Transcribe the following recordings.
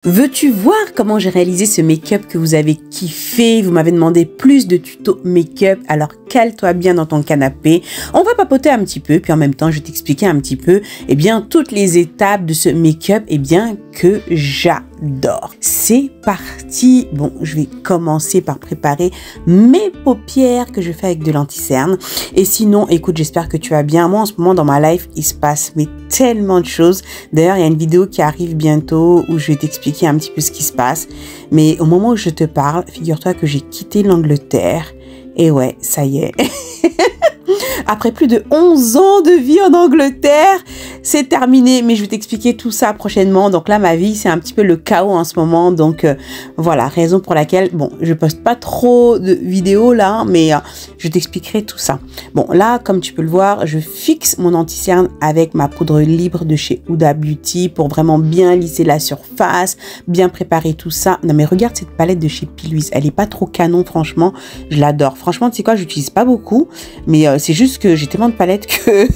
Veux-tu voir comment j'ai réalisé ce make-up que vous avez kiffé? Vous m'avez demandé plus de tutos make-up, alors cale-toi bien dans ton canapé. On va papoter un petit peu, puis en même temps, je vais t'expliquer un petit peu, toutes les étapes de ce make-up, que j'adore. C'est parti. Bon, je vais commencer par préparer mes paupières que je fais avec de l'anti-cerne. Et sinon, écoute, j'espère que tu vas bien. Moi, en ce moment, dans ma life, il se passe tellement de choses. D'ailleurs, il y a une vidéo qui arrive bientôt où je vais t'expliquer un petit peu ce qui se passe. Mais au moment où je te parle, figure-toi que j'ai quitté l'Angleterre. Et ouais, ça y est. Après plus de 11 ans de vie en Angleterre, c'est terminé. Mais je vais t'expliquer tout ça prochainement. Donc là, ma vie, c'est un petit peu le chaos en ce moment. Donc voilà, raison pour laquelle, bon, je poste pas trop de vidéos là, mais je t'expliquerai tout ça. Bon, là, comme tu peux le voir, je fixe mon anti-cerne avec ma poudre libre de chez Huda Beauty pour vraiment bien lisser la surface, bien préparer tout ça. Non, mais regarde cette palette de chez P. Louise. Elle est pas trop canon, franchement. Je l'adore. Franchement, tu sais quoi, j'utilise pas beaucoup, mais c'est juste que j'ai tellement de palettes que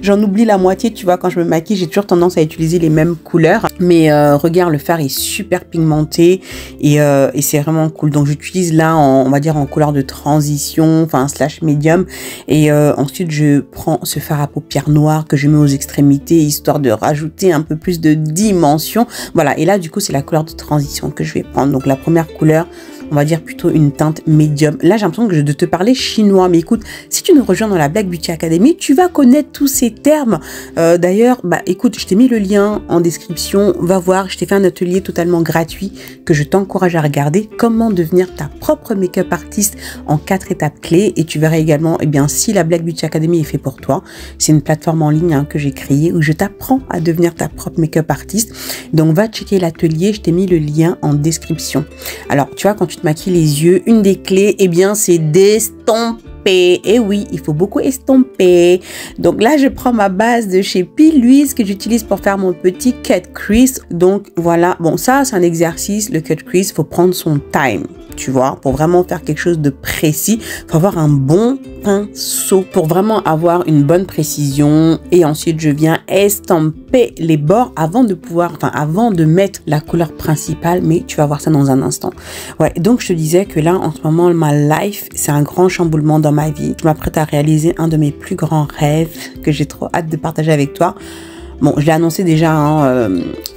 j'en oublie la moitié. Tu vois, quand je me maquille, j'ai toujours tendance à utiliser les mêmes couleurs. Mais regarde, le fard est super pigmenté et c'est vraiment cool. Donc j'utilise là, on va dire en couleur de transition, enfin slash médium. Et ensuite, je prends ce fard à paupières noires que je mets aux extrémités, histoire de rajouter un peu plus de dimension. Voilà, et là, du coup, c'est la couleur de transition que je vais prendre. Donc la première couleur, on va dire plutôt une teinte médium. Là, j'ai l'impression de te parler chinois. Mais écoute, si tu nous rejoins dans la Black Beauty Academy, tu vas connaître tous ces termes. D'ailleurs, écoute, je t'ai mis le lien en description. Va voir, je t'ai fait un atelier totalement gratuit que je t'encourage à regarder. Comment devenir ta propre make-up artiste en 4 étapes clés. Et tu verras également, si la Black Beauty Academy est fait pour toi. C'est une plateforme en ligne que j'ai créée où je t'apprends à devenir ta propre make-up artiste. Donc, va checker l'atelier. Je t'ai mis le lien en description. Alors, tu vois, quand tu te maquilles les yeux, une des clés, c'est d'estomper. Et oui, il faut beaucoup estomper. Donc là, je prends ma base de chez P. Louise que j'utilise pour faire mon petit cut crease. Donc voilà, bon, ça, c'est un exercice. Le cut crease, il faut prendre son time. Tu vois, pour vraiment faire quelque chose de précis, il faut avoir un bon pinceau pour vraiment avoir une bonne précision. Et ensuite, je viens estomper les bords avant de mettre la couleur principale. Mais tu vas voir ça dans un instant. Ouais, donc je te disais que là, en ce moment, ma life, c'est un grand chamboulement dans ma vie. Je m'apprête à réaliser un de mes plus grands rêves que j'ai trop hâte de partager avec toi. Bon, je l'ai annoncé déjà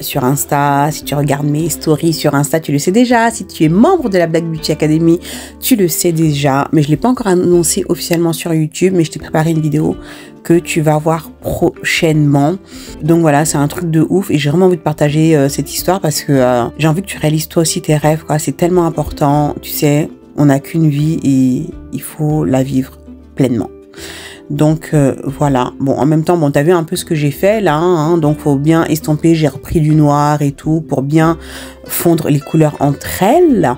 sur Insta. Si tu regardes mes stories sur Insta, tu le sais déjà. Si tu es membre de la Black Beauty Academy, tu le sais déjà. Mais je ne l'ai pas encore annoncé officiellement sur YouTube, mais je t'ai préparé une vidéo que tu vas voir prochainement. Donc voilà, c'est un truc de ouf et j'ai vraiment envie de partager cette histoire parce que j'ai envie que tu réalises toi aussi tes rêves, quoi. C'est tellement important. Tu sais, on n'a qu'une vie et il faut la vivre pleinement. Donc voilà, bon, en même temps, bon, t'as vu un peu ce que j'ai fait là, donc faut bien estomper, j'ai repris du noir et tout pour bien fondre les couleurs entre elles,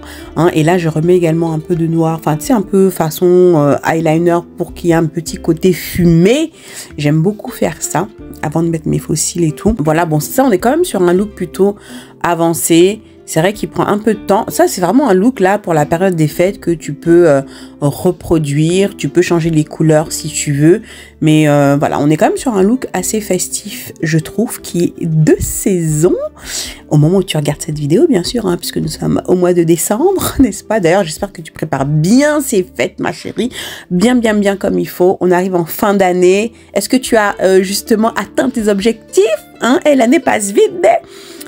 et là je remets également un peu de noir, enfin tu sais, un peu façon eyeliner pour qu'il y ait un petit côté fumé. J'aime beaucoup faire ça avant de mettre mes faux cils et tout. Voilà, bon, ça, on est quand même sur un look plutôt avancé. C'est vrai qu'il prend un peu de temps. Ça, c'est vraiment un look là pour la période des fêtes que tu peux reproduire. Tu peux changer les couleurs si tu veux. Mais voilà, on est quand même sur un look assez festif, je trouve, qui est de saison. Au moment où tu regardes cette vidéo, bien sûr, puisque nous sommes au mois de décembre, n'est-ce pas? D'ailleurs, j'espère que tu prépares bien ces fêtes, ma chérie. Bien, bien, bien comme il faut. On arrive en fin d'année. Est-ce que tu as justement atteint tes objectifs? Et l'année passe vite,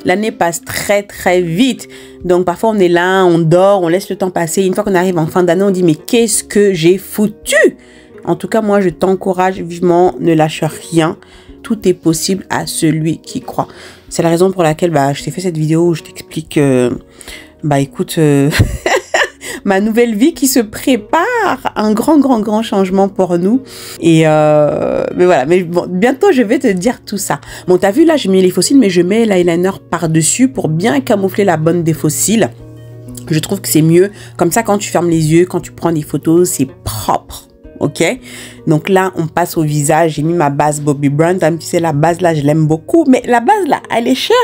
l'année passe très très vite. Donc parfois on est là, on dort, on laisse le temps passer. Une fois qu'on arrive en fin d'année, on dit mais qu'est-ce que j'ai foutu? En tout cas, moi je t'encourage vivement, ne lâche rien. Tout est possible à celui qui croit. C'est la raison pour laquelle je t'ai fait cette vidéo où je t'explique écoute, ma nouvelle vie qui se prépare, un grand changement pour nous. Et mais voilà, mais bon, bientôt je vais te dire tout ça. Bon, t'as vu là, j'ai mis les faux cils, mais je mets l'eyeliner par-dessus pour bien camoufler la bonne des faux cils. Je trouve que c'est mieux. Comme ça, quand tu fermes les yeux, quand tu prends des photos, c'est propre. Ok, donc là on passe au visage. J'ai mis ma base Bobbi Brown. Tu sais, la base là je l'aime beaucoup, mais la base là elle est chère.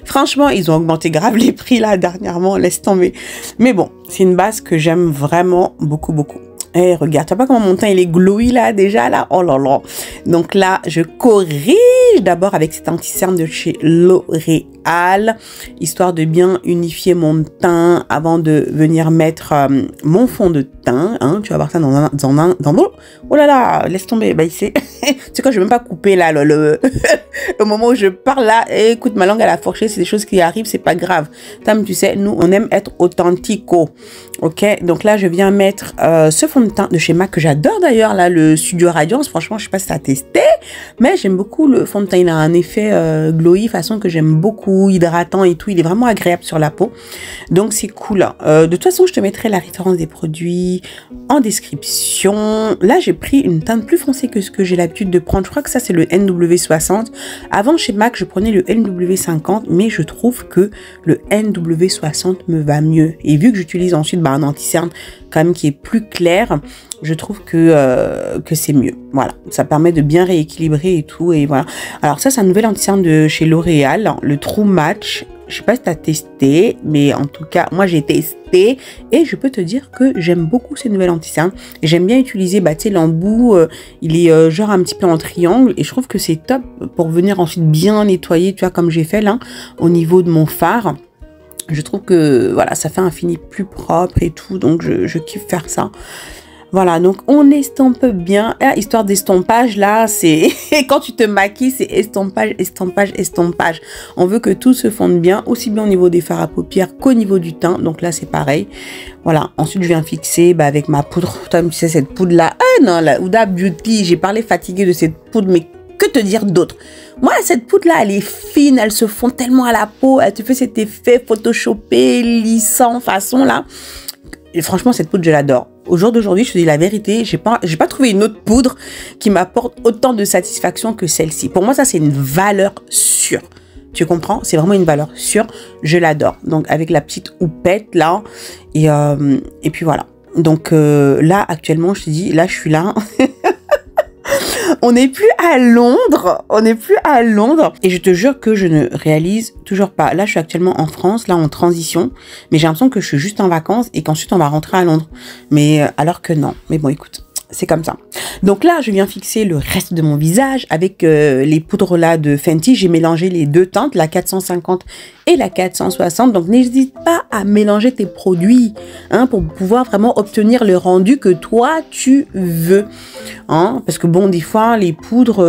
Franchement, ils ont augmenté grave les prix là dernièrement, laisse tomber. Mais bon, c'est une base que j'aime vraiment beaucoup. Et regarde, tu vois pas comment mon teint il est glowy là déjà là. Oh là là. Donc là je corrige d'abord avec cet anti-cerne de chez L'Oréal. L'Oréal, histoire de bien unifier mon teint avant de venir mettre mon fond de teint. Hein. Tu vas voir ça dans l'eau. Oh là là, laisse tomber. Bah, c'est quoi, je vais même pas couper là le moment où je parle là. Et écoute, ma langue à la fourchée, c'est des choses qui arrivent, c'est pas grave. Tam, tu sais, nous, on aime être authentico. Ok, donc là, je viens mettre ce fond de teint de chez MAC que j'adore d'ailleurs, là, le Studio Radiance. Franchement, je sais pas si tu as testé, mais j'aime beaucoup le fond de teint. Il a un effet glowy, façon que j'aime beaucoup, hydratant et tout. Il est vraiment agréable sur la peau. Donc, c'est cool. De toute façon, je te mettrai la référence des produits en description. Là, j'ai pris une teinte plus foncée que ce que j'ai l'habitude de prendre. Je crois que ça, c'est le NW60. Avant, chez MAC, je prenais le NW50, mais je trouve que le NW60 me va mieux. Et vu que j'utilise ensuite un anti-cerne quand même qui est plus clair, je trouve que c'est mieux. Voilà, ça permet de bien rééquilibrer et tout. Et voilà. Alors ça, c'est un nouvel anti-cerne de chez L'Oréal, le True Match. Je sais pas si tu as testé, mais en tout cas, moi j'ai testé et je peux te dire que j'aime beaucoup ces nouvelles anti-cernes. J'aime bien utiliser, tu sais, l'embout, il est genre un petit peu en triangle et je trouve que c'est top pour venir ensuite bien nettoyer, tu vois, comme j'ai fait là, au niveau de mon fard. Je trouve que, voilà, ça fait un fini plus propre et tout, donc je kiffe faire ça. Voilà, donc on estompe bien. Ah, histoire d'estompage, là, c'est quand tu te maquilles, c'est estompage, estompage, estompage. On veut que tout se fonde bien, aussi bien au niveau des fards à paupières qu'au niveau du teint. Donc là, c'est pareil. Voilà, ensuite, je viens fixer avec ma poudre. Toi, tu sais, cette poudre-là. Ah non, la Huda Beauty, j'ai parlé fatiguée de cette poudre, mais que te dire d'autre? Moi, cette poudre-là, elle est fine, elle se fond tellement à la peau, elle te fait cet effet photoshopé, lissant, façon, là. Et franchement, cette poudre, je l'adore. Au jour d'aujourd'hui, je te dis la vérité, j'ai pas trouvé une autre poudre qui m'apporte autant de satisfaction que celle-ci. Pour moi, ça, c'est une valeur sûre. Tu comprends? C'est vraiment une valeur sûre. Je l'adore. Donc, avec la petite houppette, là. Et puis, voilà. Donc, là, actuellement, je te dis, là, je suis là. On n'est plus à Londres, et je te jure que je ne réalise toujours pas. Là, je suis actuellement en France, là en transition, mais j'ai l'impression que je suis juste en vacances et qu'ensuite on va rentrer à Londres. Mais alors que non. Mais bon, écoute, c'est comme ça. Donc là, je viens fixer le reste de mon visage avec les poudres là de Fenty. J'ai mélangé les deux teintes, la 450 et la 460. Donc n'hésite pas à mélanger tes produits hein, pour pouvoir vraiment obtenir le rendu que toi tu veux. Hein, parce que bon, des fois, les poudres...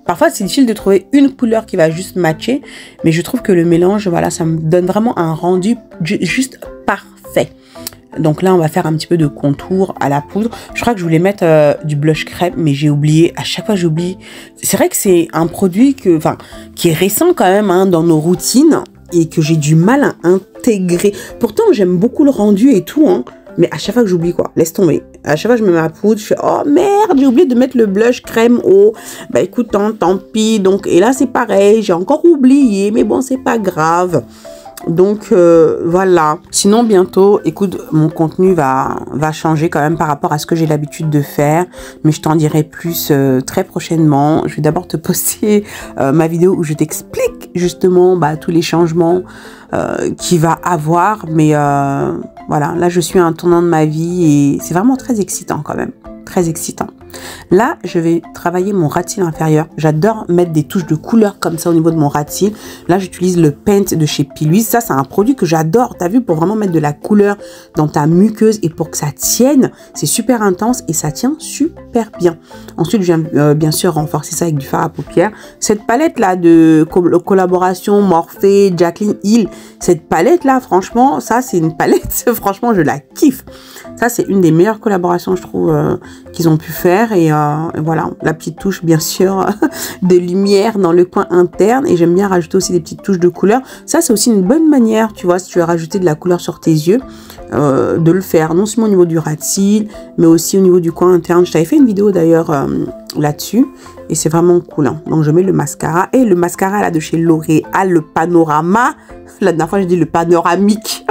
parfois, c'est difficile de trouver une couleur qui va juste matcher. Mais je trouve que le mélange, voilà, ça me donne vraiment un rendu juste parfait. Donc là, on va faire un petit peu de contour à la poudre. Je crois que je voulais mettre du blush crème, mais j'ai oublié. À chaque fois, j'oublie. C'est vrai que c'est un produit qui est récent quand même hein, dans nos routines et que j'ai du mal à intégrer. Pourtant, j'aime beaucoup le rendu et tout, hein, mais à chaque fois que j'oublie quoi, laisse tomber. À chaque fois que je mets ma poudre, je fais oh merde, j'ai oublié de mettre le blush crème eau. Bah écoute, tant pis. Donc et là c'est pareil, j'ai encore oublié, mais bon c'est pas grave. Donc voilà. Sinon bientôt, écoute, mon contenu va changer quand même par rapport à ce que j'ai l'habitude de faire. Mais je t'en dirai plus très prochainement. Je vais d'abord te poster ma vidéo où je t'explique justement tous les changements qu'il va avoir. Mais voilà, là je suis à un tournant de ma vie et c'est vraiment très excitant quand même. Très excitant. Là, je vais travailler mon ras de cils inférieur. J'adore mettre des touches de couleur comme ça au niveau de mon ras de cils. Là, j'utilise le Paint de chez Piluise. Ça, c'est un produit que j'adore. T'as vu, pour vraiment mettre de la couleur dans ta muqueuse et pour que ça tienne, c'est super intense et ça tient super bien. Ensuite, je viens bien sûr renforcer ça avec du fard à paupières. Cette palette-là de collaboration Morphe, Jaclyn Hill, cette palette-là, franchement, ça, c'est une palette, franchement, je la kiffe. Ça, c'est une des meilleures collaborations, je trouve, qu'ils ont pu faire. Et voilà, la petite touche, bien sûr, de lumière dans le coin interne. Et j'aime bien rajouter aussi des petites touches de couleur. Ça, c'est aussi une bonne manière, tu vois, si tu veux rajouter de la couleur sur tes yeux, de le faire. Non seulement au niveau du ras de cils, mais aussi au niveau du coin interne. Je t'avais fait une vidéo, d'ailleurs, là-dessus. Et c'est vraiment cool. Hein. Donc, je mets le mascara. Et le mascara, là, de chez L'Oréal, le Panorama. La dernière fois, j'ai dit le panoramique.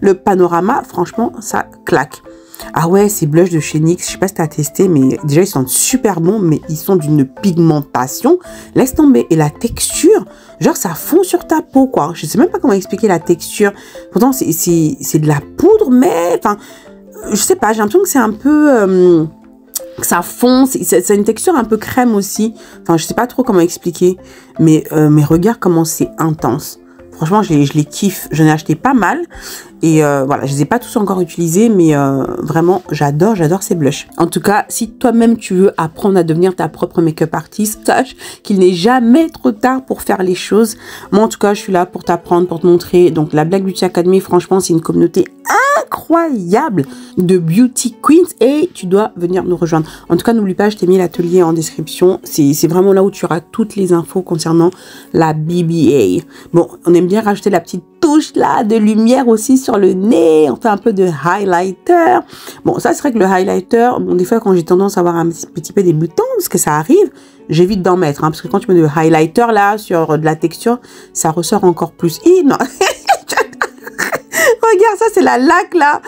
Le Panorama, franchement, ça claque. Ah ouais, ces blushs de chez NYX, je sais pas si tu as testé, mais déjà, ils sont super bons, mais ils sont d'une pigmentation. Laisse tomber. Et la texture, genre, ça fond sur ta peau, quoi. Je sais même pas comment expliquer la texture. Pourtant, c'est de la poudre, mais, enfin, je sais pas, j'ai l'impression que c'est un peu... ça fond, c'est une texture un peu crème aussi. Enfin, je sais pas trop comment expliquer, mais regarde comment c'est intense. Franchement, je les kiffe. J'en ai acheté pas mal. Et voilà, je les ai pas tous encore utilisés, mais vraiment, j'adore ces blushs. En tout cas, si toi-même tu veux apprendre à devenir ta propre make-up artiste, sache qu'il n'est jamais trop tard pour faire les choses. Moi, en tout cas, je suis là pour t'apprendre, pour te montrer. Donc, la Black Beauty Academy, franchement, c'est une communauté incroyable de beauty queens et tu dois venir nous rejoindre. En tout cas, n'oublie pas, je t'ai mis l'atelier en description. C'est vraiment là où tu auras toutes les infos concernant la BBA. Bon, on aime bien rajouter la petite touche là de lumière aussi sur le nez. On fait un peu de highlighter. Bon, ça, c'est vrai que le highlighter, bon, des fois, quand j'ai tendance à avoir un petit peu des boutons, parce que ça arrive, j'évite d'en mettre. Hein, parce que quand tu mets le highlighter là sur de la texture, ça ressort encore plus. Et non. Regarde, ça c'est la laque là.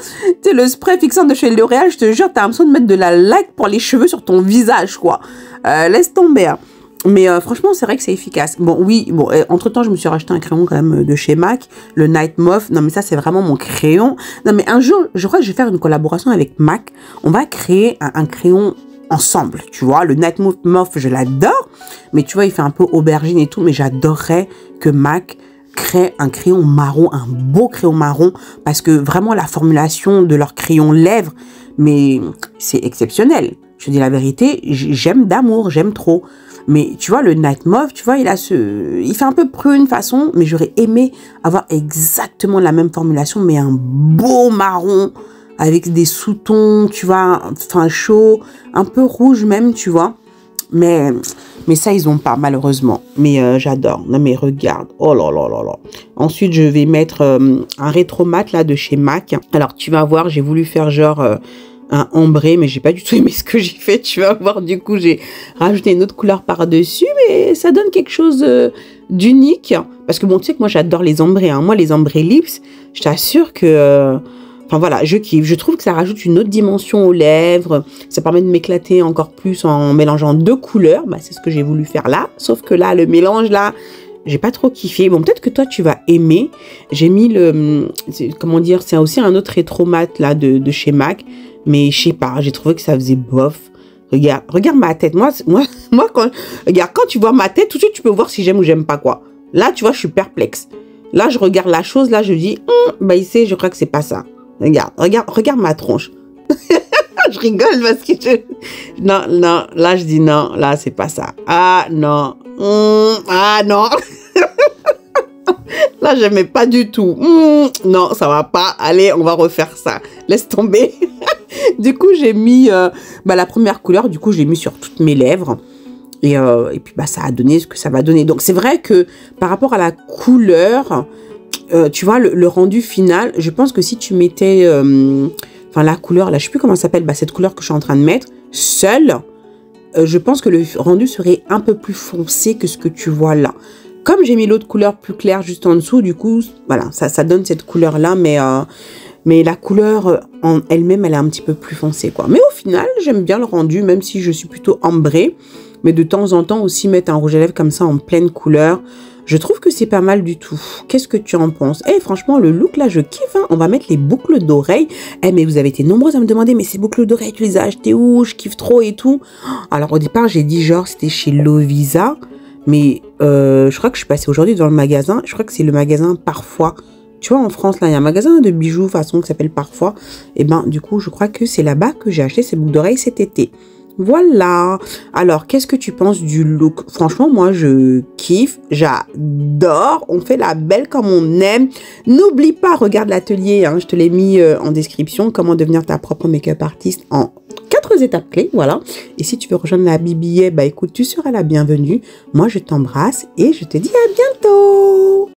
Tu sais, le spray fixant de chez L'Oréal, je te jure, t'as l'impression de mettre de la laque pour les cheveux sur ton visage, quoi. Laisse tomber. Hein. Mais franchement, c'est vrai que c'est efficace. Bon, oui, bon, entre-temps, je me suis racheté un crayon quand même de chez MAC, le Night Mauve. Non, mais ça, c'est vraiment mon crayon. Non, mais un jour, je crois que je vais faire une collaboration avec MAC. On va créer un crayon ensemble, tu vois. Le Night Mauve, je l'adore. Mais tu vois, il fait un peu aubergine et tout. Mais j'adorerais que MAC crée un crayon marron, un beau crayon marron, parce que vraiment la formulation de leur crayon lèvres, mais c'est exceptionnel. Je dis la vérité, j'aime d'amour, j'aime trop. Mais tu vois, le Night Mauve, tu vois, il fait un peu prune façon, mais j'aurais aimé avoir exactement la même formulation, mais un beau marron, avec des sous-tons, tu vois, enfin chaud, un peu rouge même, tu vois. Mais ça, ils ont pas, malheureusement. Mais j'adore. Non, mais regarde. Oh là là là là. Ensuite, je vais mettre un rétromat, là, de chez MAC. Alors, tu vas voir, j'ai voulu faire genre un ombré, mais j'ai pas du tout aimé ce que j'ai fait. Tu vas voir, du coup, j'ai rajouté une autre couleur par-dessus, mais ça donne quelque chose d'unique. Parce que, bon, tu sais que moi, j'adore les ombrés. Hein. Moi, les ombrés lips, je t'assure que... Enfin voilà, je kiffe. Je trouve que ça rajoute une autre dimension aux lèvres. Ça permet de m'éclater encore plus en mélangeant deux couleurs. Bah, c'est ce que j'ai voulu faire là. Sauf que là, le mélange là, j'ai pas trop kiffé. Bon, peut-être que toi, tu vas aimer. J'ai mis le... Comment dire? C'est aussi un autre rétromat là de chez MAC. Mais je sais pas, j'ai trouvé que ça faisait bof. Regarde ma tête. Moi regarde, quand tu vois ma tête, tout de suite, tu peux voir si j'aime ou j'aime pas quoi. Là, tu vois, je suis perplexe. Là, je regarde la chose. Là, je dis, bah, ici, je crois que c'est pas ça. Regarde ma tronche. Je rigole parce que non, là je dis non, là c'est pas ça. Ah non, ah non. Là j'aimais pas du tout. Non, ça va pas. Allez, on va refaire ça. Laisse tomber. Du coup, j'ai mis la première couleur, du coup, je l'ai mis sur toutes mes lèvres. Et puis, bah, ça a donné ce que ça va donner. Donc, c'est vrai que par rapport à la couleur... tu vois, le rendu final, je pense que si tu mettais, enfin la couleur, là, je sais plus comment ça s'appelle, bah, cette couleur que je suis en train de mettre, seule, je pense que le rendu serait un peu plus foncé que ce que tu vois là. Comme j'ai mis l'autre couleur plus claire juste en dessous, du coup, voilà, ça donne cette couleur-là, mais la couleur en elle-même, elle est un petit peu plus foncée, quoi. Mais au final, j'aime bien le rendu, même si je suis plutôt ambrée, mais de temps en temps aussi mettre un rouge à lèvres comme ça en pleine couleur, je trouve que c'est pas mal du tout. Qu'est-ce que tu en penses? Eh, franchement, le look, là, je kiffe. Hein. On va mettre les boucles d'oreilles. Eh, mais vous avez été nombreuses à me demander, mais ces boucles d'oreilles, tu les as achetées où? Je kiffe trop et tout. Alors, au départ, j'ai dit, genre, c'était chez Lovisa. Mais je crois que je suis passée aujourd'hui dans le magasin. Je crois que c'est le magasin Parfois. Tu vois, en France, là, il y a un magasin de bijoux façon qui s'appelle Parfois. Et ben, du coup, je crois que c'est là-bas que j'ai acheté ces boucles d'oreilles cet été. Voilà. Alors, qu'est-ce que tu penses du look? Franchement, moi, je kiffe. J'adore. On fait la belle comme on aime. N'oublie pas, regarde l'atelier. Hein, je te l'ai mis en description. Comment devenir ta propre make-up artiste en 4 étapes clés. Voilà. Et si tu veux rejoindre la BBA, bah écoute, tu seras la bienvenue. Moi, je t'embrasse et je te dis à bientôt.